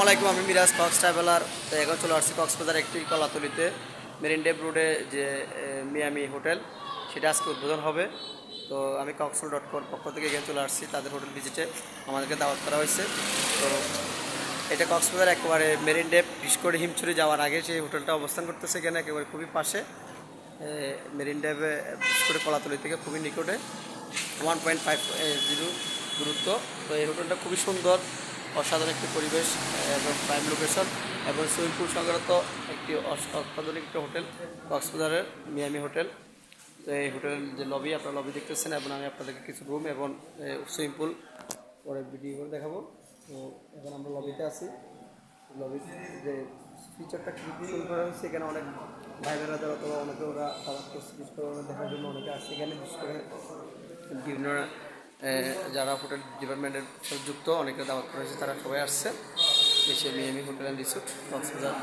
আলাইকুম, আমি Miraj Cox traveller. তো এখন চলে আসছি কক্সবাজার একটি কলাতলিতে মেরিন ড্রাইভ রোডে যে মিয়ামি হোটেল, সেটা আজকে উদ্বোধন হবে। তো আমি কক্সল.com পক্ষ থেকে এখানে চলে আসছি, তাদের হোটেল ভিজিটে আমাদেরকে দাওয়াত করা হয়েছে। তো এটা কক্সবাজার একেবারে মেরিন ড্রাইভ বিশেষ করে হিমছড়ি যাওয়ার আগে সেই হোটেলটা অবস্থান করতেছে, এখানে একেবারে খুবই পাশে মেরিন ড্রাইভে, বিশেষ করে কলাতলি থেকে খুবই নিকটে, 1.50 দূরত্ব। তো এই হোটেলটা খুবই সুন্দর, অসাধারণ একটি পরিবেশ এবং প্রাইম লোকেশন এবং সুইমিং পুল সংক্রান্ত একটি অত্যাধুনিক একটি হোটেল, কক্সবাজারের মিয়ামি হোটেল। তো এই হোটেলের যে লবি, আপনারা লবি দেখতেছেন এবং আমি আপনাদেরকে কিছু রুম এবং সুইমিং পুল পরে ভিডিও করে দেখাবো। তো এখন আমরা লবিতে আছি। লবির যে ফিচারটা খুবই সুন্দর হয়েছে, এখানে অনেক ভাইবেরা যারা অথবা অনেকে ওরা খাবার করছে, বিশেষ করে দেখার জন্য অনেকে আসছে এখানে। বিশেষ করে বিভিন্ন যারা হোটেল ডিপার্টমেন্টের সাথে যুক্ত অনেকে দাওয়াত করা হয়েছে, তারা সবাই আসছে এসে Miami hotel and resort Cox's Bazar.